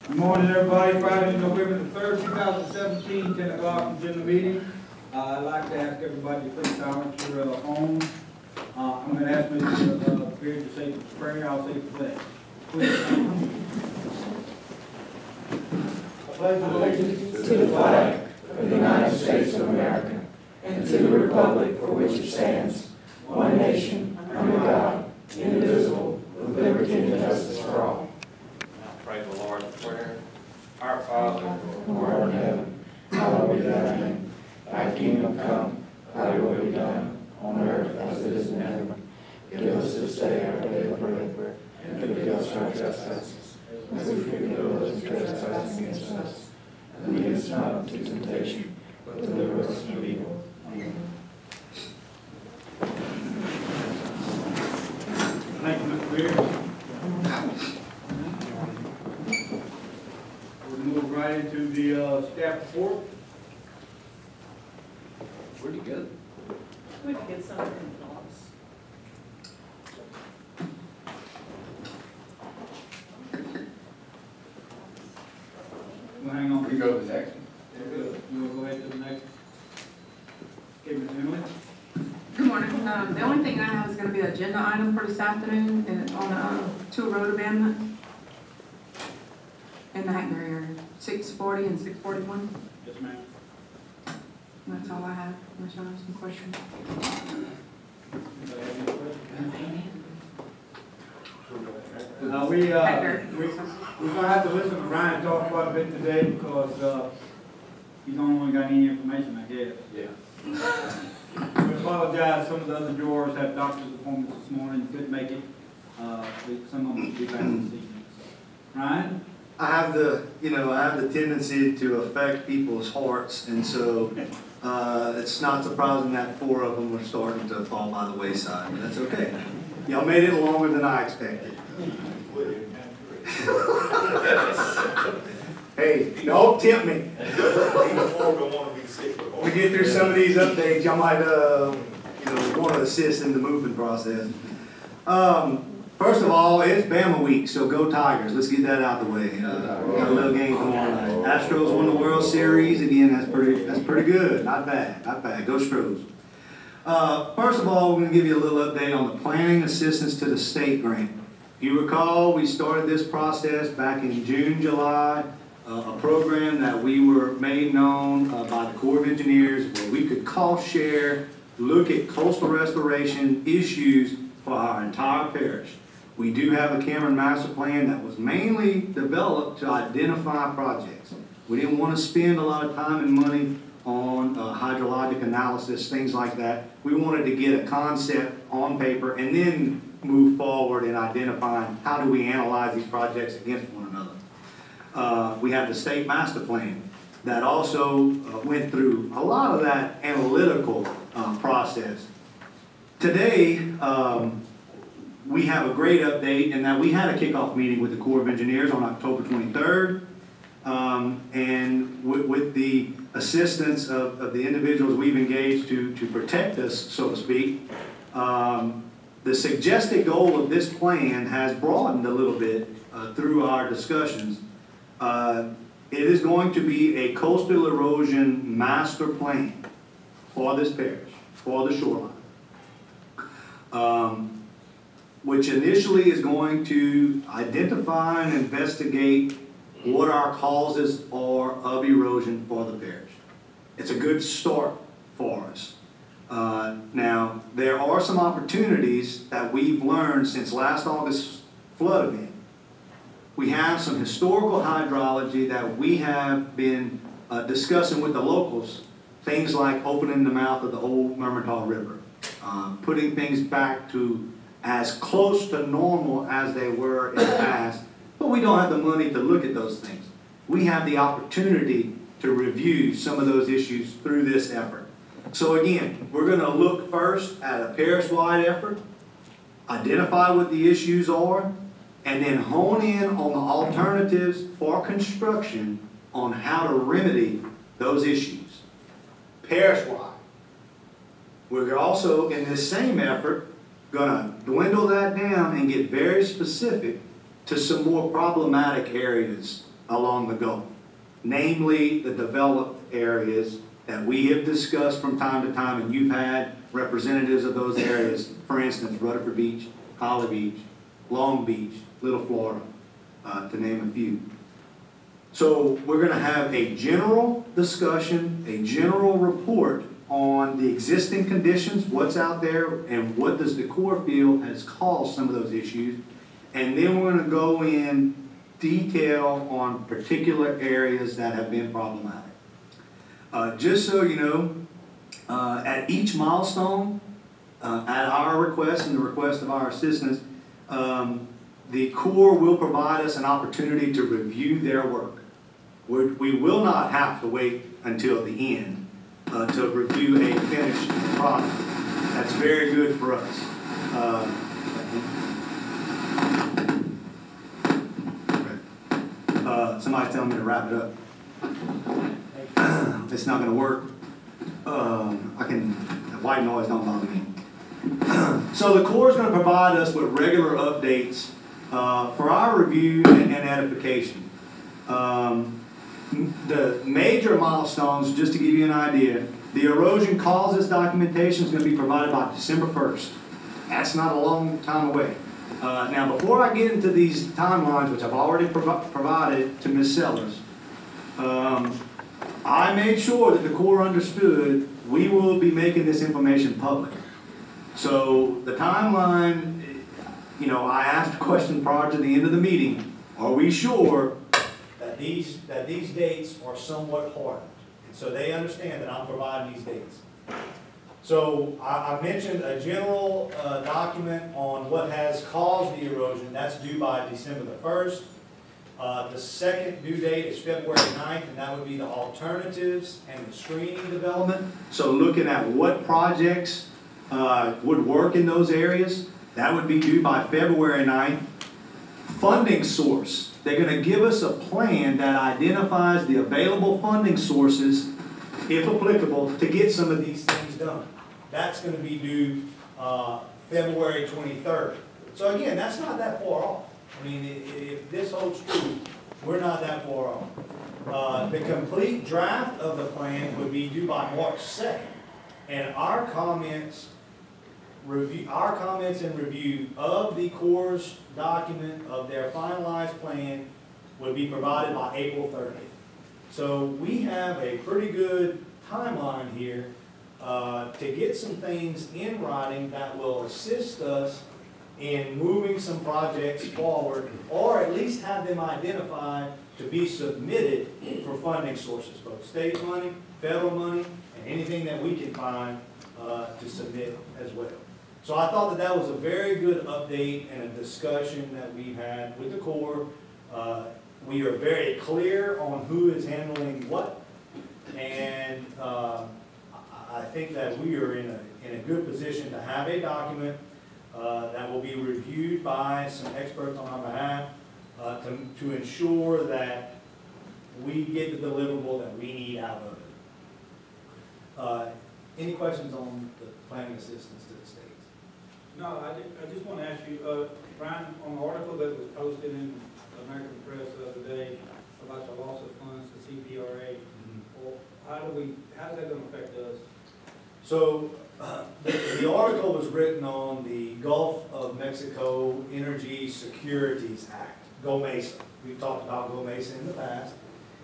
Good morning, everybody. Friday, November the 3rd, 2017, 10 o'clock agenda meeting. I'd like to ask everybody to please silence your phones. I'm going to ask Mr. Parish to say the prayer. I'll say the pledge. Please. I pledge allegiance to the flag of the United States of America and to the republic for which it stands, one nation, under God, indivisible, with liberty and justice for all. Now pray the Lord's Prayer. Our Father, who art in heaven, hallowed be thy name. Thy kingdom come, thy will be done, on earth as it is in heaven. Give us this day our daily bread, and forgive us our trespasses, as we forgive those who trespass against us. And lead us not into temptation, but deliver us from evil. Amen. Thank you, Mr. Parish. We'll move right into the staff report. where'd you go? We could get some in the office. Well, hang on. We go to the next one. Good. We'll go ahead to the next. Okay, Ms. Emily. Good morning. The only thing I have is going to be an agenda item for this afternoon and on two road abandonment in the Hackberry area, 640 and 641. Yes, ma'am. That's all I have. Unless y'all have some questions. We're going to have to listen to Ryan talk quite a bit today because he's the only one got any information, I guess. Yeah. We apologize. Some of the other drawers had doctor's appointments this morning, couldn't make it. Some of them will be back this evening. Ryan? I have the tendency to affect people's hearts, and so it's not surprising that 4 of them are starting to fall by the wayside, but that's okay. Y'all made it longer than I expected. Hey, don't tempt me. We get through some of these updates, y'all might want to assist in the moving process. First of all, it's Bama week, so go Tigers. Let's get that out of the way. We got a little game tomorrow night. Astros won the World Series. Again, that's pretty good. Not bad. Go Stros. First of all, we're going to give you a little update on the planning assistance to the state grant. If you recall, we started this process back in June, July, a program that we were made known by the Corps of Engineers where we could cost share, look at coastal restoration issues for our entire parish. We do have a Cameron master plan that was mainly developed to identify projects. We didn't want to spend a lot of time and money on hydrologic analysis, things like that. We wanted to get a concept on paper and then move forward in identifying how do we analyze these projects against one another. We have the state master plan that also went through a lot of that analytical process. Today, we have a great update in that we had a kickoff meeting with the Corps of Engineers on October 23rd. And with the assistance of the individuals we've engaged to protect us, so to speak, the suggested goal of this plan has broadened a little bit through our discussions. It is going to be a coastal erosion master plan for this parish, for the shoreline. Which initially is going to identify and investigate what our causes are of erosion for the parish. It's a good start for us. Now, there are some opportunities that we've learned since last August's flood event. We have some historical hydrology that we have been discussing with the locals, things like opening the mouth of the old Mermentau River, putting things back to as close to normal as they were in the past, but we don't have the money to look at those things. We have the opportunity to review some of those issues through this effort. So again, we're going to look first at a parish-wide effort, identify what the issues are, and then hone in on the alternatives for construction on how to remedy those issues. Parish-wide. We're also, in this same effort, going to dwindle that down and get very specific to some more problematic areas along the Gulf, namely the developed areas that we have discussed from time to time, and you've had representatives of those areas, for instance, Rutherford Beach, Holly Beach, Long Beach, Little Florida, to name a few. So we're going to have a general discussion, a general report on the existing conditions, what's out there, and what does the Corps feel has caused some of those issues. And then we're going to go in detail on particular areas that have been problematic. Just so you know, at each milestone, at our request and the request of our assistants, the Corps will provide us an opportunity to review their work. We will not have to wait until the end to review a finished product. That's very good for us. Somebody's telling me to wrap it up. It's not going to work. White noise don't bother me. So the Corps is going to provide us with regular updates for our review and edification. The major milestones, just to give you an idea, the erosion causes documentation is going to be provided by December 1st. That's not a long time away. Now, before I get into these timelines, which I've already provided to Ms. Sellers, I made sure that the Corps understood we will be making this information public. So the timeline, you know, I asked a question prior to the end of the meeting, are we sure that these dates are somewhat hardened? And so they understand that I'm providing these dates. So I mentioned a general document on what has caused the erosion. That's due by December the 1st. The second due date is February 9th, and that would be the alternatives and the screening development. So looking at what projects would work in those areas, that would be due by February 9th. Funding source. They're going to give us a plan that identifies the available funding sources, if applicable, to get some of these things done. That's going to be due February 23rd. So again, that's not that far off. I mean, if this holds true, we're not that far off. The complete draft of the plan would be due by March 2nd. And our comments and review of the Corps' document of their finalized plan would be provided by April 30th. So we have a pretty good timeline here to get some things in writing that will assist us in moving some projects forward, or at least have them identified to be submitted for funding sources, both state money, federal money, and anything that we can find to submit as well. So I thought that that was a very good update and a discussion that we've had with the Corps. We are very clear on who is handling what, and I think that we are in a good position to have a document that will be reviewed by some experts on our behalf to ensure that we get the deliverable that we need out of it. Any questions on the planning assistance to the states? No, I just want to ask you, Brian, on the article that was posted in the American Press the other day about the loss of funds to CPRA, well, how's that going to affect us? So the article was written on the Gulf of Mexico Energy Securities Act, GOMESA. We've talked about GOMESA in the past.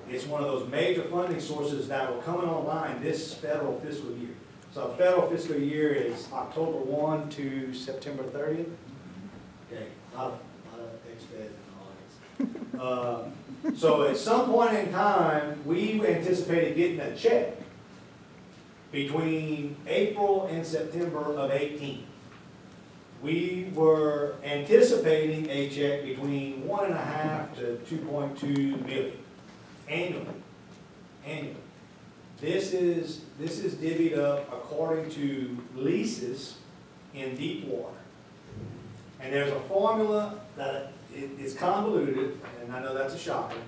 It's one of those major funding sources that will come online this federal fiscal year. So federal fiscal year is October 1 to September 30th. Okay, a lot of ex-feds and all that. So at some point in time, we anticipated getting a check between April and September of 18. We were anticipating a check between 1.5 to 2.2 million annually. This is divvied up according to leases in deep water. And there's a formula that is convoluted, and I know that's a shocker,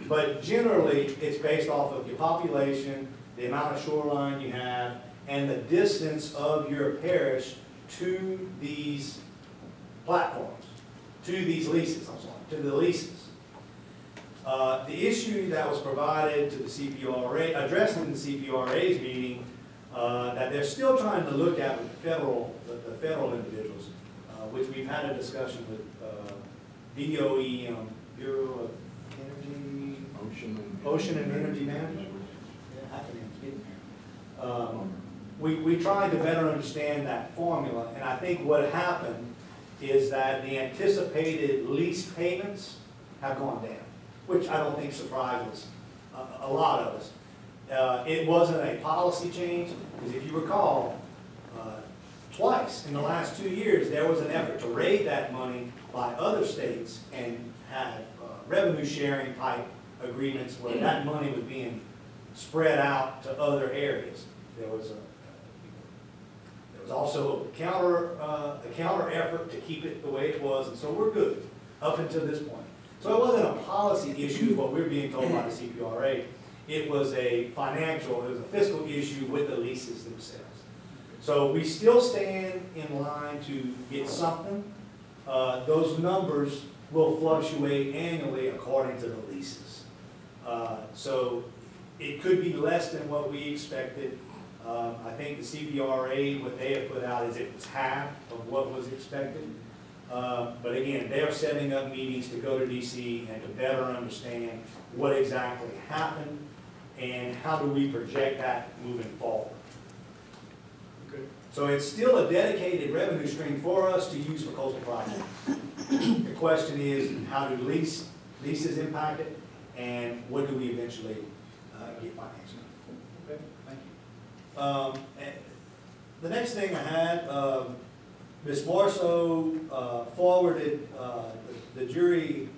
but generally it's based off of your population, the amount of shoreline you have, and the distance of your parish to these platforms, to these leases, to the leases. The issue that was provided to the CPRA, addressed in the CPRA's meeting, that they're still trying to look at with the federal individuals, which we've had a discussion with BOEM, Bureau of Energy, Ocean and Energy Management. Yeah, acronyms getting there. We tried to better understand that formula, and I think what happened is that the anticipated lease payments have gone down, which I don't think surprises a lot of us. It wasn't a policy change, because if you recall, twice in the last 2 years, there was an effort to raise that money by other states and have revenue sharing type agreements where that money was being spread out to other areas. There was also a counter effort to keep it the way it was, and so we're good up until this point. So it wasn't a policy issue, what we're being told by the CPRA. It was a fiscal issue with the leases themselves. So we still stand in line to get something. Those numbers will fluctuate annually according to the leases. So it could be less than what we expected. I think the CPRA, what they have put out is it was half of what was expected. But again, they are setting up meetings to go to DC and to better understand what exactly happened and how do we project that moving forward. Okay. So it's still a dedicated revenue stream for us to use for coastal projects. The question is, how do leases impact it, and what do we eventually get financially? Okay, thank you. And the next thing I had, Ms. Morso forwarded the jury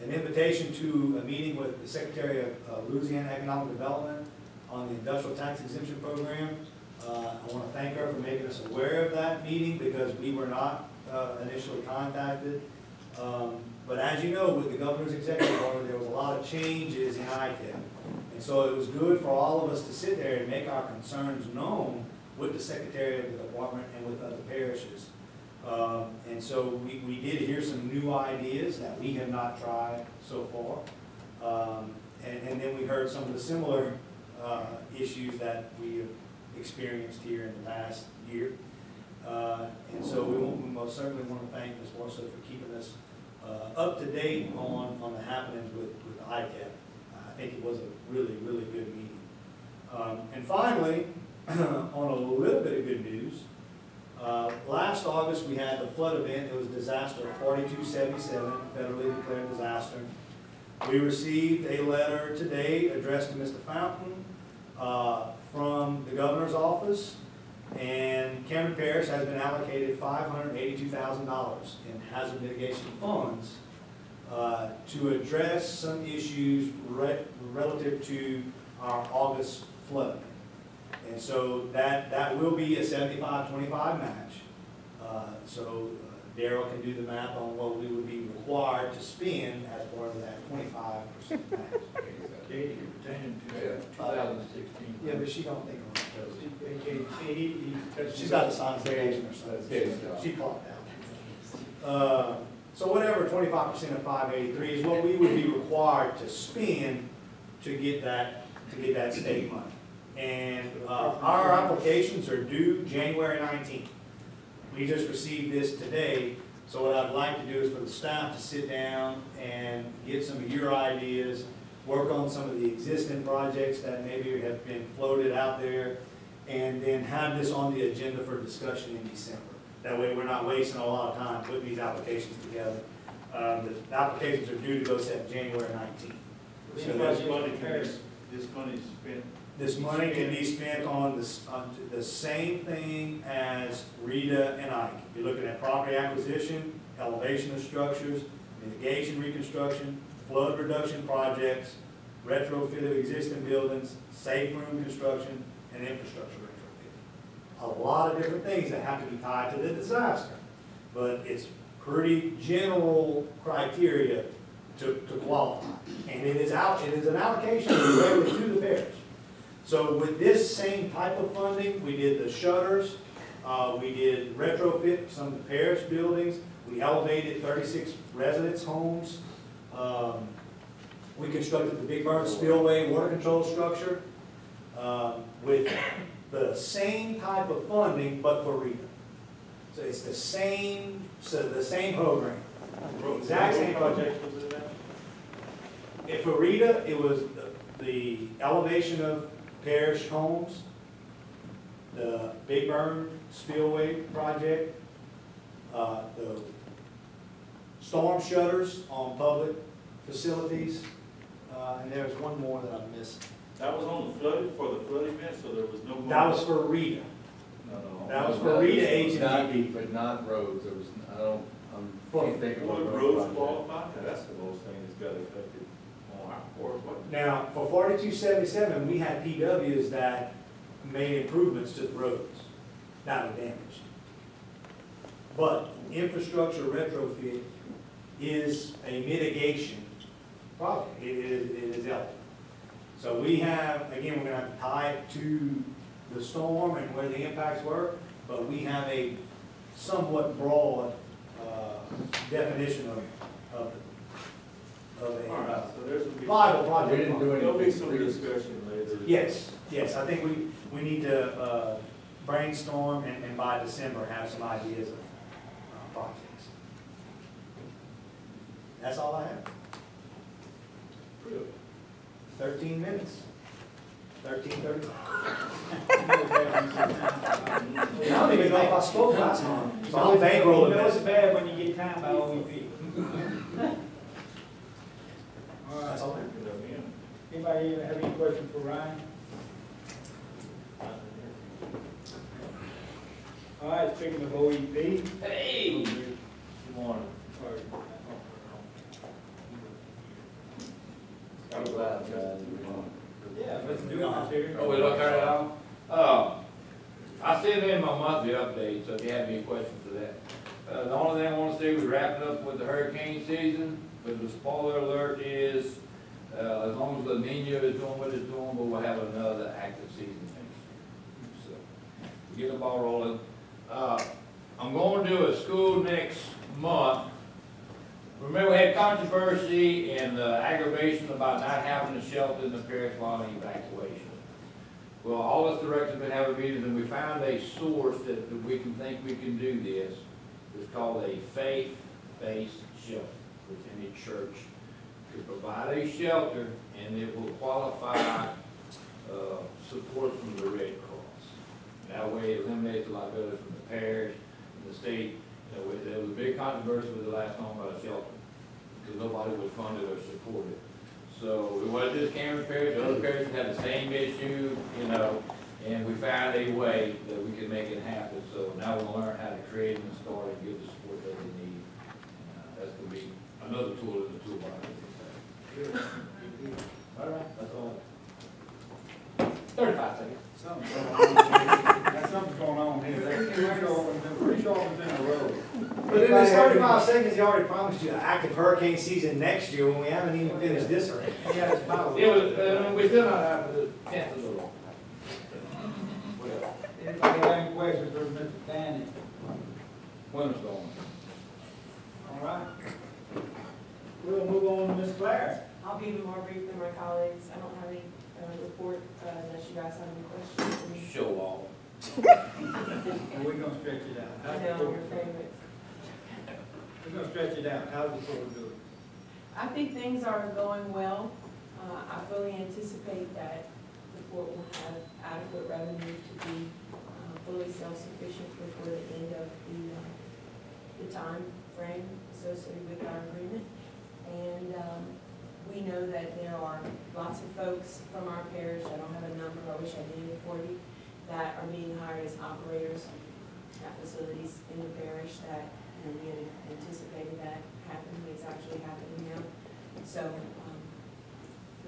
an invitation to a meeting with the Secretary of Louisiana Economic Development on the Industrial Tax Exemption Program. I want to thank her for making us aware of that meeting because we were not initially contacted. But as you know, with the Governor's Executive Order, there was a lot of changes in ITEP. And so it was good for all of us to sit there and make our concerns known with the Secretary of the Department and with other parishes. And so we did hear some new ideas that we have not tried so far. And then we heard some of the similar issues that we have experienced here in the past year. And so we most certainly want to thank Ms. Morso for keeping us up to date on the happenings with ITEP. I think it was a really, really good meeting. And finally, on a little bit of good news, last August we had the flood event. It was disaster 4277, federally declared disaster. We received a letter today addressed to Mr. Fountain from the governor's office, and Cameron Parish has been allocated $582,000 in hazard mitigation funds to address some issues relative to our August flood event. And so that will be a 75-25 match. So Darrell can do the math on what we would be required to spend as part of that 25% match. Katie, you're pertaining to 2016. Yeah, but she don't think on it. She's got a science liaison or something. She clocked out. So whatever 25% of 583 is what we would be required to spend to get that state money. And our applications are due January 19th. We just received this today, so what I'd like to do is for the staff to sit down and get some of your ideas, work on some of the existing projects that maybe have been floated out there, and then have this on the agenda for discussion in December. That way we're not wasting a lot of time putting these applications together. The applications are due to go set January 19th. This money spent. This money can be spent on the same thing as Rita and Ike. You're looking at property acquisition, elevation of structures, mitigation reconstruction, flood reduction projects, retrofit of existing buildings, safe room construction, and infrastructure retrofit. A lot of different things that have to be tied to the disaster, but it's pretty general criteria to qualify. And it is an allocation directly to the parish. So with this same type of funding, we did the shutters, we did retrofit some of the parish buildings, we elevated 36 residence homes, We constructed the Big Burn Spillway water control structure with the same type of funding, but for Rita. So it's the same program. Exact same project. For Rita, it was the elevation of Parish homes, the Big Burn Spillway project, the storm shutters on public facilities, and there's one more that I missed. That was on the flood, for the flood event, so there was no more. That was for Rita. No. That was for Rita H&D. But not roads, there was, can't think of a Would road roads project. qualify? That's the most thing that's got affected on our court, what? Now, for 4277, we had PWs that made improvements to the roads that were damaged. But infrastructure retrofit is a mitigation problem. It is helpful. So we have, again, we're gonna have to tie it to the storm and where the impacts were, but we have a somewhat broad definition of All right, so there's gonna be. viable project. We didn't do any. There'll be some discussion later. Yes, I think we need to brainstorm and by December have some ideas of projects. That's all I have. Really? 13 minutes. 13:30. I don't even know if I spoke last time. So I'm bankrolling You know it's this. bad when you get time by OEP. All right. That's all I have. Anybody have any questions for Ryan? All right, speaking of OEP. Hey! Good morning. I'm glad, guys. Yeah, let's do it here. Oh, we look at it all? I sent in my monthly update, so if you have any questions for that. The only thing I want to say, we're wrapping up with the hurricane season, but the spoiler alert is, as long as La Nina is doing what it's doing, we'll have another active season next year. So, get the ball rolling. I'm going to do a school next month. Remember, we had controversy and aggravation about not having a shelter in the parish while the evacuation. Well, all us directors have been having meetings, and we found a source that we can think we can do this. It's called a faith-based shelter, which any church could provide a shelter, and it will qualify support from the Red Cross. That way, it eliminates a liability from the parish and the state. You know, there was a big controversy with the last home about a shelter, because nobody would fund it or support it. So it wasn't just Cameron Parish, other parishes had the same issue, you know, and we found a way that we could make it happen. So now we'll learn how to create and start and give the support that they need. That's going to be another tool in the toolbox. All right, that's all. 35 seconds. That's something going on here. Pretty sure it was in a row. But in this 35 seconds, he already promised you an active hurricane season next year when we haven't even finished this already. Yeah, it's about. It was, we still not out for the 10th of the law. Anybody have any questions for Mr. Danny? Winter's going. All right. We'll move on to Ms. Claire. I'll be even more brief than my colleagues. I don't have any report unless you guys have any questions for me. Show off. And we're gonna stretch it out. I know, your favorite. We're gonna stretch it out. How's the court doing? I think things are going well. I fully anticipate that the port will have adequate revenue to be fully self-sufficient before the end of the time frame associated with our agreement. And we know that there are lots of folks from our parish, I don't have a number, I wish I did for you, that are being hired as operators at facilities in the parish that, you know, we had anticipated that happening. It's actually happening now. So,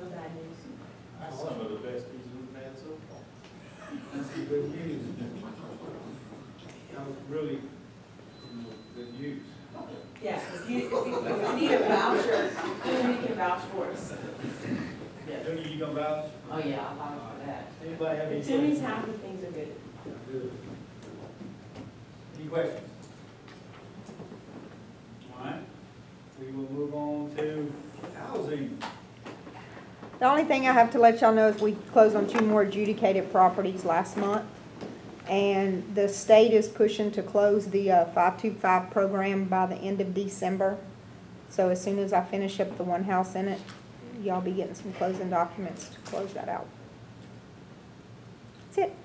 no bad news. That's some of the best news we've had so far. That's some good news. That was really good news. Yeah, if you need a voucher, then we can vouch for us. Tony, you gonna vouch? Oh, yeah, I'll vouch for that. Anybody have any If Timmy's questions? happy, things are good. Good. Any questions? All right, we will move on to The only thing I have to let y'all know is we closed on 2 more adjudicated properties last month. And the state is pushing to close the 525 program by the end of December. So as soon as I finish up the one house in it, y'all be getting some closing documents to close that out. That's it.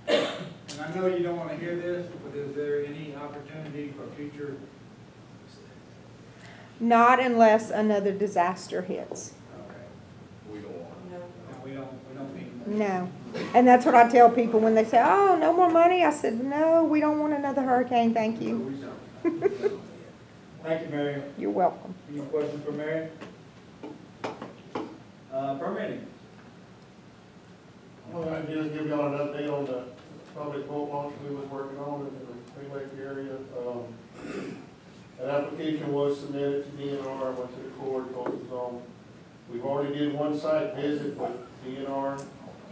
And I know you don't want to hear this, but is there any opportunity for future? Not unless another disaster hits. Okay. We don't want No. No, we don't mean. No. And that's what I tell people when they say, oh, no more money. I said, no, we don't want another hurricane. Thank you. Thank you, Mary. You're welcome. Any questions for Mary? Permitting. All I do is give y'all an update on the public boat launch we was working on in the Green Lake area. An application was submitted to DNR, went to the court, coastal zone. We've already did one site visit with DNR.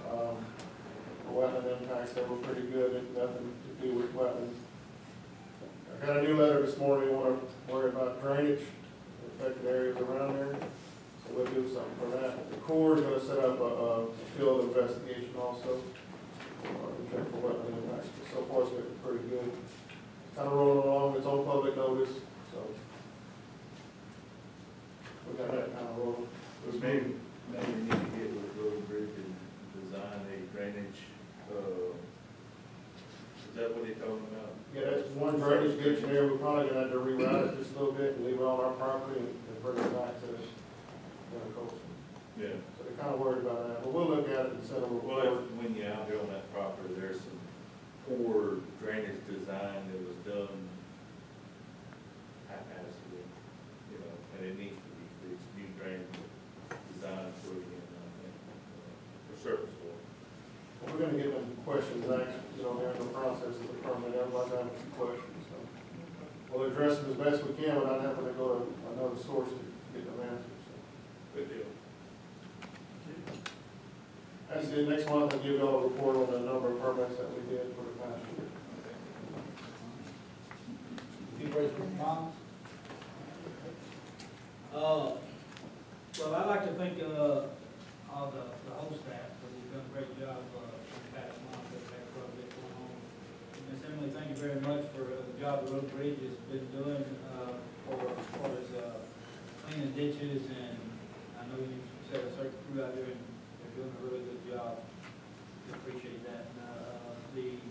The wetland impacts, they were pretty good, and nothing to do with wetlands. I got a new letter this morning, want to worry about drainage, affected areas around there. So we'll do something for that. The Corps is going to set up a field investigation also, to check for wetland impacts. But so far it's been pretty good. Kind of rolling along, it's on public notice, so we got that kind of rolling. maybe we need to get with Road and Bridge and design a drainage, is that what they're talking about? Yeah, that's one drainage ditch in there. We're probably gonna have to reroute it just a little bit and leave it on our property and bring it back to the coast. Yeah. So they're kind of worried about that, but we'll look at it and send them a Well, report. when you're out there on that property, there's some poor drainage design that was done haphazardly, you know, and it needs to be fixed, new drainage design for it, I think, for surface water. We're gonna get them questions asked, you know, during the process of the permit. Everybody's having some questions, so we'll address them as best we can without having to go to another source to get them answered, so. Good deal. That's it. Next month, I'll give you all a report on the number of permits that we did for the past year. Any questions from Tom? Well, I'd like to thank, all the whole staff, because they've done a great job, in the past month, with that project going on. And Ms. Emily, thank you very much for the job the Road and Bridge has been doing, as far as, cleaning ditches, and I know you set a certain crew out there, and they're doing a really good job. We appreciate that. The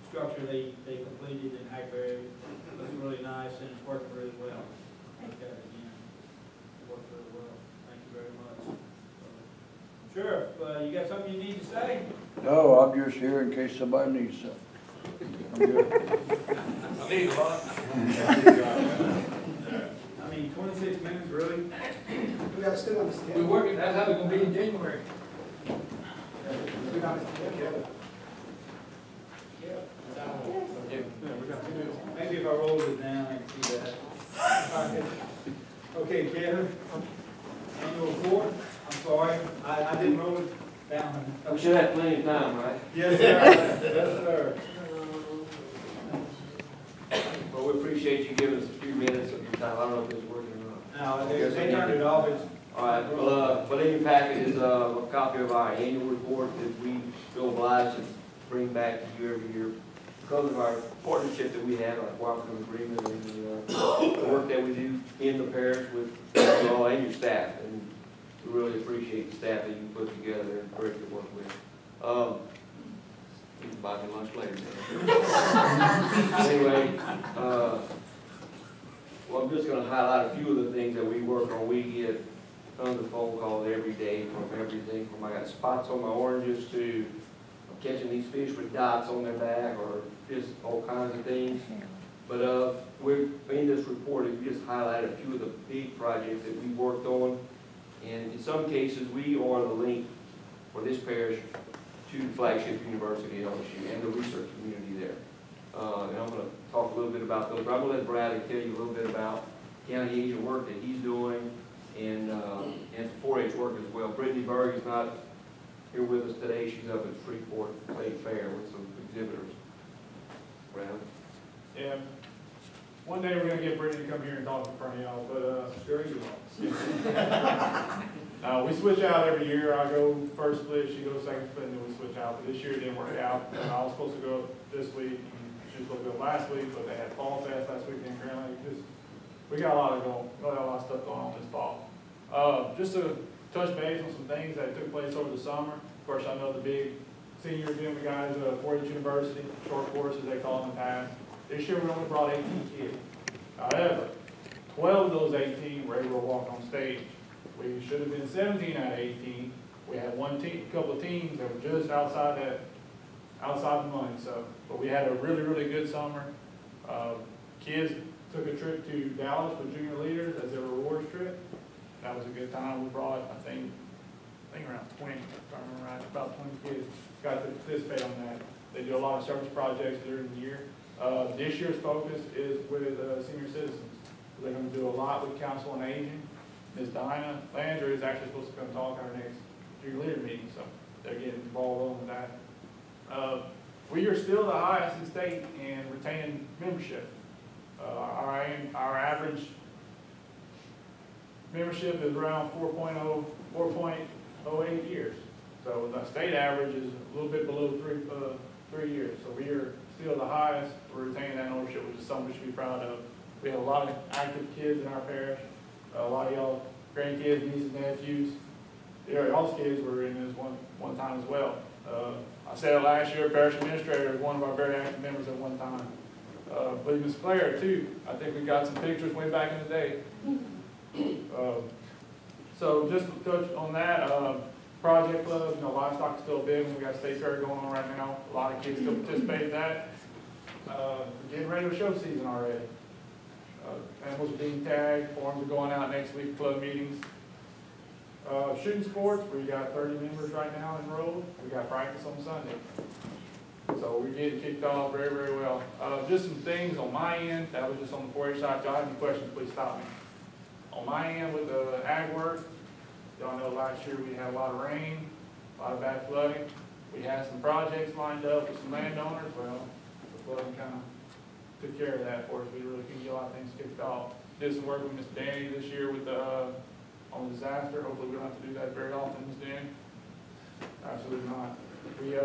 structure they completed in Hackberry looks really nice, and it's working really well. Look at it again. It worked really well. Thank you very much. Sheriff, you got something you need to say? No, I'm just here in case somebody needs something. I'm good. I need a lot. I mean, 26 minutes, really? We gotta still understand. We're working, that's how it's gonna be in January. We gotta together. Maybe if I roll it down, I can see that. Okay, Kevin, annual report, I'm sorry, I didn't roll it down. We should have plenty of time, right? Yes, sir. Yes, sir. Well, we appreciate you giving us a few minutes of your time. I don't know if it's working or not. No, they turned it off. All right, well, in your packet is a copy of our annual report that we feel obliged to bring back to you every year because of our partnership that we have, our cooperative agreement, and the work that we do in the parish with you all and your staff. And we really appreciate the staff that you put together. They're great to work with. You can buy me lunch later, man. Anyway, well, I'm just gonna highlight a few of the things that we work on. We get tons of phone calls every day from everything from I got spots on my oranges to I'm catching these fish with dots on their back or just all kinds of things. But we're in this report, we just highlighted a few of the big projects that we worked on. And in some cases, we are the link for this parish to the flagship university at LSU and the research community there. And I'm going to talk a little bit about those, but I'm going to let Bradley tell you a little bit about county agent work that he's doing and 4-H work as well. Brittany Berg is not here with us today. She's up at Freeport State Fair with some exhibitors. Bradley? Yeah, one day we're gonna get Brittany to come here and talk in front of y'all, but, Sure you are. we switch out every year. I go first split, she goes second split, and then we switch out. But this year it didn't work out. I was supposed to go this week, and she was supposed to go last week, but they had Fall Fest last week in Grand Lake. We got a lot of stuff going on this fall. Just to touch base on some things that took place over the summer. Of course, I know the big senior event we got is 4-H University, short courses they call them in the past. This year we only brought 18 kids. However, 12 of those 18 were able to walk on stage. We should have been 17 out of 18. We had a couple of teams that were just outside the money. So, but we had a really, really good summer. Kids took a trip to Dallas with junior leaders as their rewards trip. That was a good time. We brought, I think around 20, if I remember right, about 20 kids got to participate on that. They do a lot of service projects during the year. This year's focus is with senior citizens. They're going to do a lot with Council on Aging. Ms. Dinah Landry is actually supposed to come talk at our next junior leader meeting, so they're getting involved on with that. We are still the highest in state in retaining membership. Our average membership is around 4.08 years. So the state average is a little bit below 3 years. So we are still the highest for retaining that ownership, which is something we should be proud of. We have a lot of active kids in our parish. A lot of y'all grandkids, nieces, nephews. Y'all's kids were in this one time as well. I said it last year, parish administrator was one of our very active members at one time. I believe Ms. Claire too. I think we got some pictures way back in the day. So just to touch on that, project club, livestock is still big. We got state fair going on right now. A lot of kids still participate in that. We're getting ready for show season already. Animals are being tagged, forms are going out next week, club meetings. Shooting sports, we got 30 members right now enrolled. We got practice on Sunday. So we're getting kicked off very, very well. Just some things on my end, that was just on the 4-H side. If y'all have any questions, please stop me. On my end with the ag work, y'all know last year we had a lot of rain, a lot of bad flooding. We had some projects lined up with some landowners. Well, the flooding kind of took care of that for us. We really couldn't get a lot of things kicked off. Did some work with Miss Danny this year with on the disaster. Hopefully we don't have to do that very often, Miss Danny. Absolutely not. We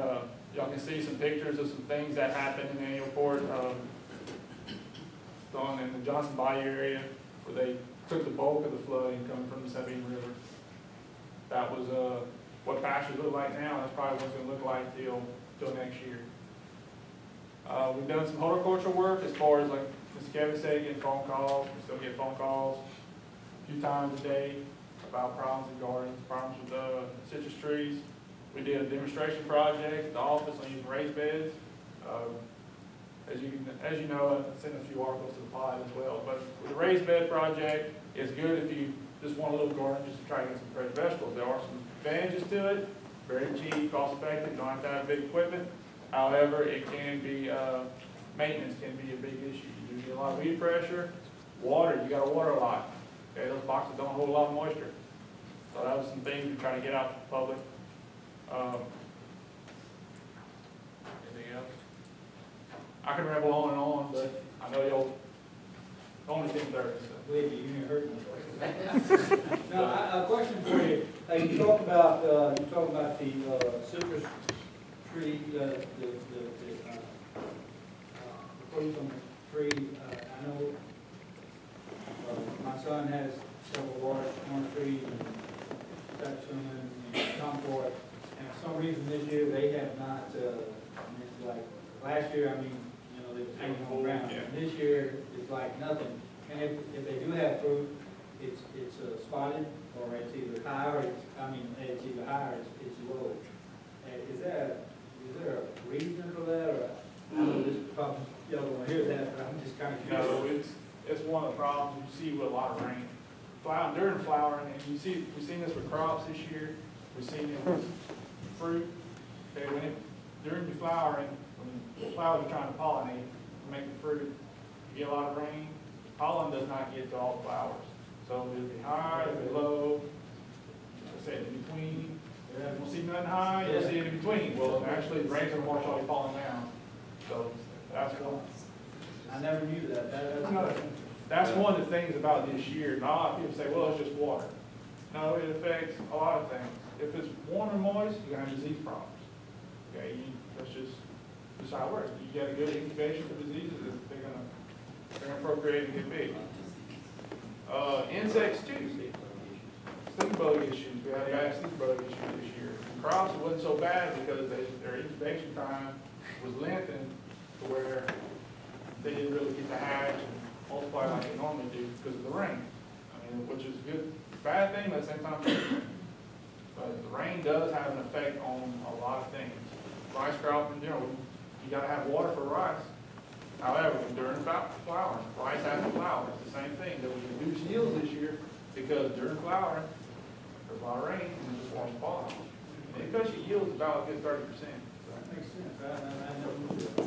y'all can see some pictures of some things that happened in the annual report. Down in the Johnson Bayou area where they took the bulk of the flooding coming from the Sabine River. That was what pastures look like now. That's probably what it's going to look like till next year. We've done some horticultural work as far as, like Mr. Kevin said, getting phone calls. We still get phone calls a few times a day about problems in gardens, problems with citrus trees. We did a demonstration project at the office on using raised beds. As you know, I've sent a few articles to the pod as well. But with the raised bed project, it's good if you just want a little garden just to try to get some fresh vegetables. There are some advantages to it. Very cheap, cost effective, don't have to have big equipment. However, it can be, maintenance can be a big issue. You do get a lot of weed pressure, water, you got to water a lot. Okay, those boxes don't hold a lot of moisture. So that was some things we try to get out to the public. Anything else? I can ramble on and on, but I know y'all only 10:30. So. Wait, you didn't hurt me. Now, a question for you. You talk about the citrus tree, the fruit on the tree. I know my son has several orange trees and Saxon and Concord, and for some reason this year they have not. I mean, it's like last year. I mean, they were hanging on the ground. Yeah. And this year it's like nothing. And if they do have fruit, it's spotted, or it's either high or it's either high or it's low. Is there a reason for that, or I know this probably y'all don't want to hear that, but I'm just kind of curious. No, it's one of the problems you see with a lot of rain. During flowering, and we've seen this with crops this year. We've seen it with fruit. Okay, during the flowering, when the flowers are trying to pollinate, make the fruit, you get a lot of rain. Pollen does not get to all the flowers. So it'll be high, it'll be low. I said in between. You won't see nothing high, you'll see it in between. Well, actually, the rain's going to wash all your pollen down. So that's one. I never knew that. That's one of the things about this year. Not a lot of people say, well, it's just water. No, it affects a lot of things. If it's warm and moist, you're gonna have disease problems. Okay, that's just how it works. You got a good incubation for diseases, they're gonna procreate and get big. Insects too. Stink bug issues. We had a bad stink bug issue this year. Crops, it wasn't so bad because their incubation time was lengthened to where they didn't really get to hatch and multiply like they normally do because of the rain. I mean, which is a good, bad thing, but at the same time, but the rain does have an effect on a lot of things. Rice crop in general, you gotta have water for rice. However, during flowering, rice has to flower. It's the same thing, that we reduce yields this year because during flowering, there's a lot of rain and it just washes the ball out. And it cuts your yields about a good 30%. That makes sense. I never knew that. I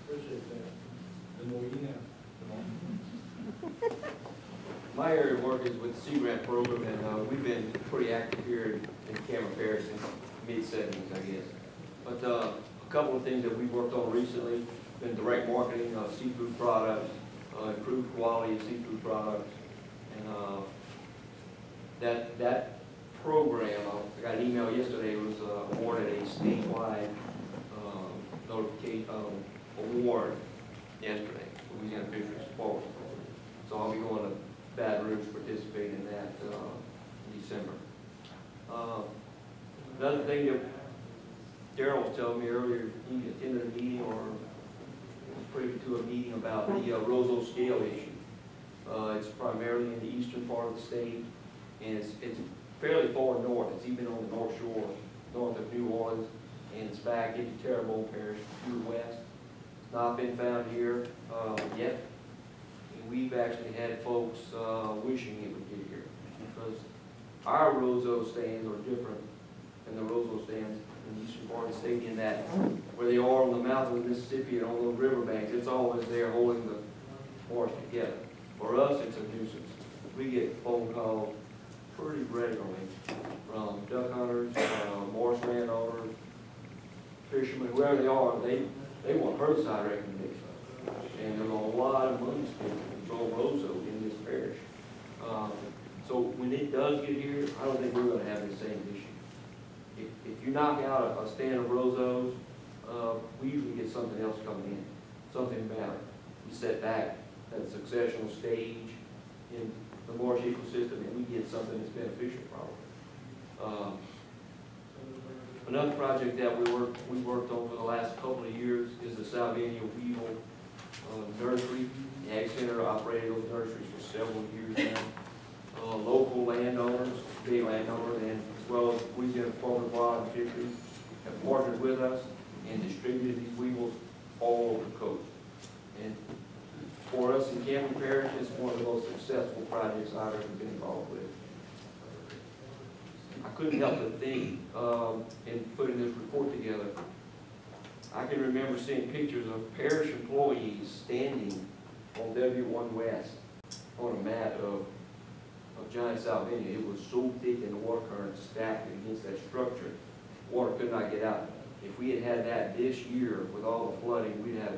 appreciate that. The more you know. My area of work is with the C-Grant program, and we've been pretty active here in Cameron Parish since mid-70s, I guess. But a couple of things that we've worked on recently, been direct marketing of seafood products, improved quality of seafood products, and that program, I got an email yesterday, was awarded a statewide notification award yesterday, Louisiana Fisheries Forward. So I'll be going to Baton Rouge to participate in that in December. Another thing that Darryl was telling me earlier, he attended a meeting or was privy to a meeting about the Roseau scale issue. It's primarily in the eastern part of the state, and it's fairly far north. It's even on the North Shore, north of New Orleans, and it's back into Terrebonne Parish to the west. It's not been found here yet. And we've actually had folks wishing it would get here because our Roseau stands are different than the Roseau stands in the eastern part of the state in that where they are on the mouth of the Mississippi and on those riverbanks, it's always there holding the marsh together. For us, it's a nuisance. We get phone calls pretty regularly from duck hunters, marsh landowners, fishermen, whoever they are, they want herbicide recommendations. And there's a lot of money spent to control Roseau in this parish. So when it does get here, I don't think we're going to have the same issue. If you knock out a stand of Roseaus, we usually get something else coming in, something better. We set back that successional stage in the marsh ecosystem, and we get something that's beneficial probably. Another project that we worked on for the last couple of years is the Salvinia Weevil Nursery. The Ag Center operated those nurseries for several years now. Local landowners, big landowners, and as well as Louisiana Department of Wildlife and Fisheries have partnered with us and distributed these weevils all over the coast. And for us in Cameron Parish, it's one of the most successful projects I've ever been involved with. I couldn't help but think in putting this report together, I can remember seeing pictures of parish employees standing on W1 West on a mat of giant salvinia. It was so thick in the water current stacked against that structure, water could not get out. If we had had that this year with all the flooding, we'd have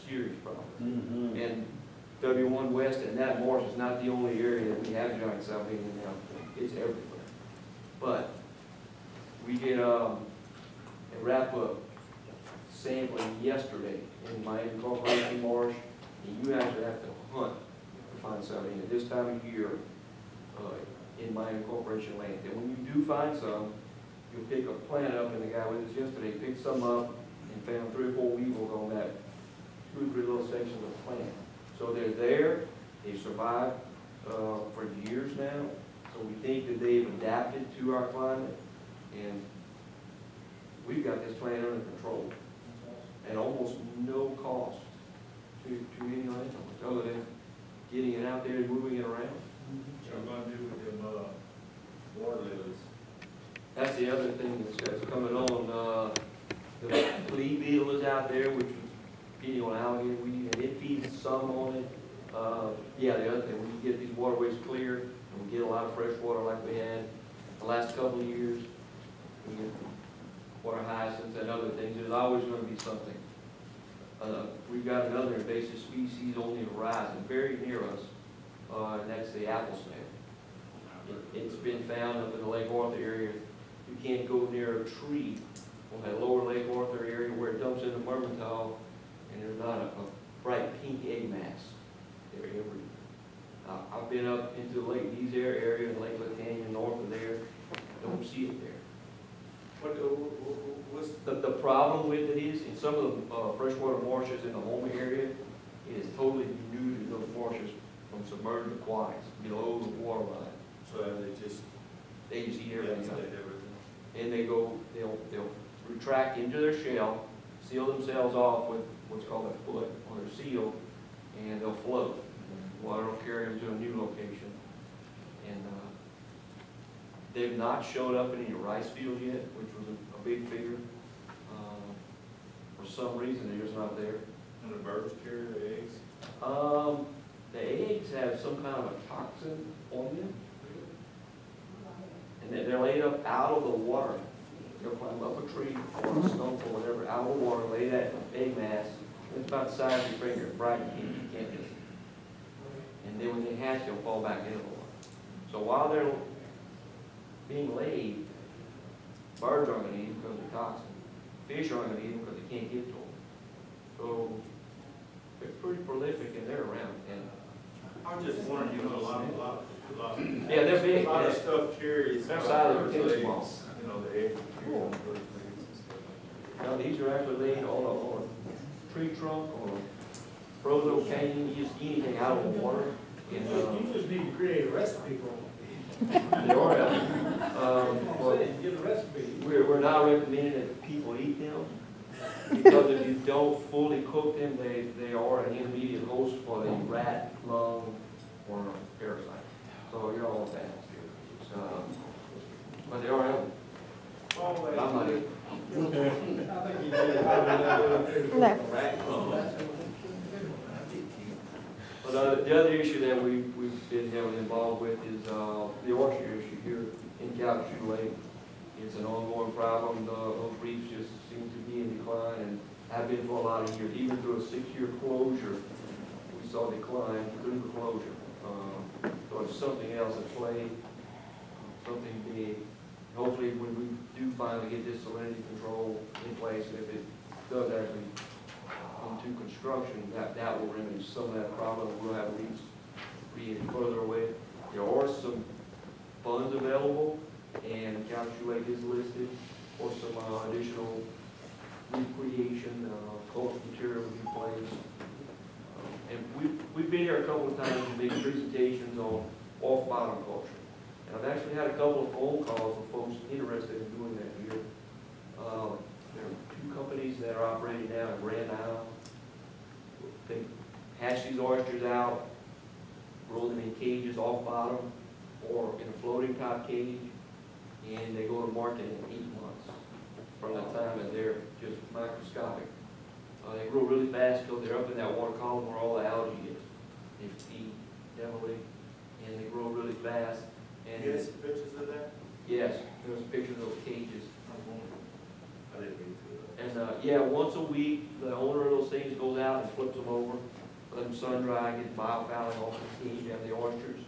serious problems. And W1 West and that marsh is not the only area that we have giant salvinia now. It's everywhere. But we did a wrap-up sampling yesterday in Miami Corporation Marsh, and you actually have to hunt to find salvinia this time of year in Miami Corporation land. And when you do find some, you'll pick a plant up, and the guy with us yesterday picked some up and found 3 or 4 weevils on that 2 or 3 little sections of the plant. So they're there, they've survived for years now. So we think that they've adapted to our climate, and we've got this plant under control at almost no cost to any landowners, other than getting it out there and moving it around. What y'all gonna do with them water lilies? That's the other thing that's coming on. The flea beetle is out there, which is feeding on alligator weed, and it feeds some on it. Yeah, the other thing, when you get these waterways clear, and we get a lot of fresh water like we had the last couple of years, we get water hyacinths and other things, there's always going to be something. We've got another invasive species on the horizon, very near us, and that's the apple snail. It's been found up in the Lake Arthur area. You can't go near a tree on that lower Lake Arthur area where it dumps into Mermentau, and there's not a bright pink egg mass there every. I've been up into the Lake Desert area and Lake Latanya north of there. Don't see it there. What's The problem with it is, in some of the freshwater marshes in the Homer area, it is totally denuded those marshes from submerged aquatics below the water line. so they just eat everything up. everything? And they'll retract into their shell, seal themselves off with what's called a foot or their seal, and they'll float. Water will carry them to a new location. And they've not showed up in any rice fields yet, which was a big figure. For some reason, they're just not there. And the birds carry the eggs? The eggs have some kind of a toxin on them. And they're laid up out of the water. They'll climb up a tree or a stump or whatever, out of the water, lay that egg mass. It's about the size of your finger, bright and pink, you can't miss it. And then when they hatch, they'll fall back into the water. So while they're being laid, birds aren't going to eat them because they're toxic. Fish aren't going to eat them because they can't get to them. So they're pretty prolific and they're around. And I was just wondering, a lot yeah, they're big. A lot of stuff carries. Their size are birds' small. eggs, the eggs carry on birds' eggs and stuff like that. Now, these are actually laid on a tree trunk or a frozen cane, just anything out of the water. And, You just need to create a recipe for them. they are out. Well, Get a recipe. we're not recommending that people eat them because if you don't fully cook them, they are an intermediate host for the rat, lung, or parasite. So you don't want that. But they are edible. I'm not eating. No. But the other issue that we've been heavily involved with is the oyster issue here in Calcasieu Lake. It's an ongoing problem. Those reefs just seem to be in decline and have been for a lot of years. Even through a 6-year closure, we saw decline through the closure. So it's something else at play, something big. Hopefully when we do finally get this salinity control in place, and if it does actually come to construction, that will remedy some of that problem. We'll have reefs created further away. There are some funds available, and Calcasieu Lake is listed for some additional recreation, cultural material in place. And we've been here a couple of times and made presentations on off-bottom culture. And I've actually had a couple of phone calls with folks interested in doing that here. There are 2 companies that are operating now in Grand Isle. They hatch these oysters out, grow them in cages off bottom or in a floating top cage, and they go to market in 8 months from the time that they're just microscopic. They grow really fast because they're up in that water column where all the algae is. They feed heavily, and they grow really fast. And You have some pictures of that? yes, there's pictures of those cages. I didn't read through that. And yeah, once a week, the owner of those things goes out and flips them over, let them sun dry, get biofouling off the cage, have the oysters.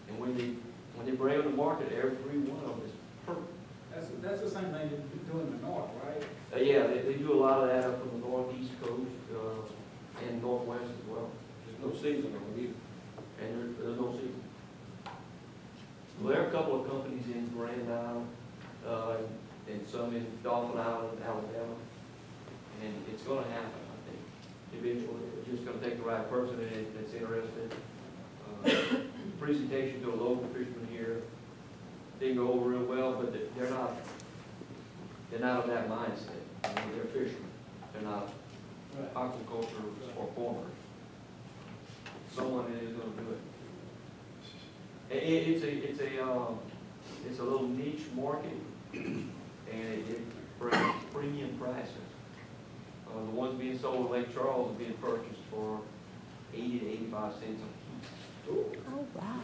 And when they bring them to market, every one of them is perfect. That's the same thing they do in the north, right? Yeah, they do a lot of that up on the northeast coast and northwest as well. There's no season on it either. And there's no season. Well, there are a couple of companies in Grand Isle and some in Dauphin Island, Alabama, and it's going to happen, I think. Eventually, it's just going to take the right person that's interested. Presentation to a local fisherman here didn't go over real well, but they're not of that mindset. I mean, they're fishermen. They're not aquaculture or farmers. Someone is going to do it. It's a little niche market, and it brings premium prices. The ones being sold in Lake Charles are being purchased for 80 to 85 cents a piece. Oh, wow.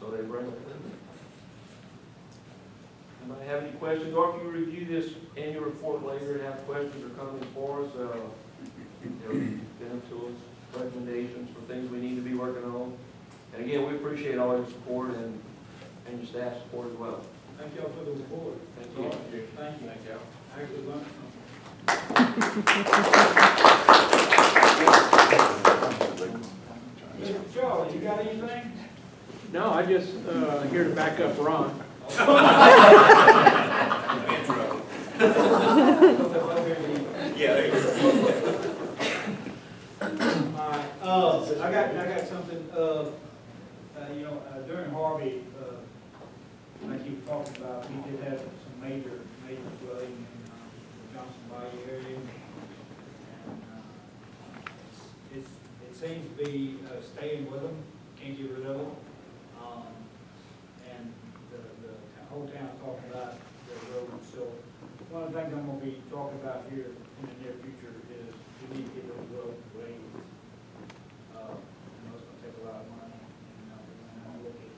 So they bring a premium. Anybody have any questions, or if you review this annual report later and have questions or comments for us, send them to us, recommendations for things we need to be working on. And again, we appreciate all your support and your staff support as well. Thank y'all for the report. Thank you. Thank you. Thank y'all. I actually learned something. Mr. Charlie, you got anything? No, I just, here to back up Ron. Yeah, there you go. I got something, during Harvey, like you were talking about, we did have some major flooding in the Johnson Bayou area. And it seems to be staying with them, can't get rid of them. And the whole town's talking about the roads. So one of the things I'm gonna be talking about here in the near future is we need to get those roads raised. It's gonna take a lot of money, and we're gonna look at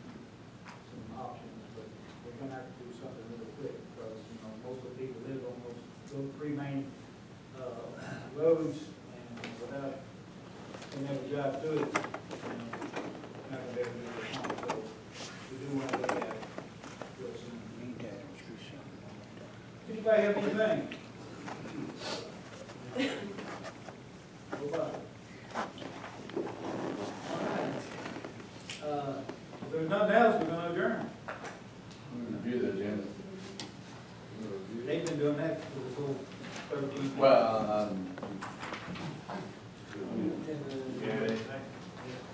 some options, but we're gonna have to do something really quick, because, most of the people live on those three main, roads, and without being able to drive through it, we're not gonna be able to do it. So we do wanna look at it real soon. Anybody have anything? Nobody? If there's nothing else, we're gonna adjourn. Review the agenda. They've been doing that for the whole 13. Well,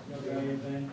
You got anything?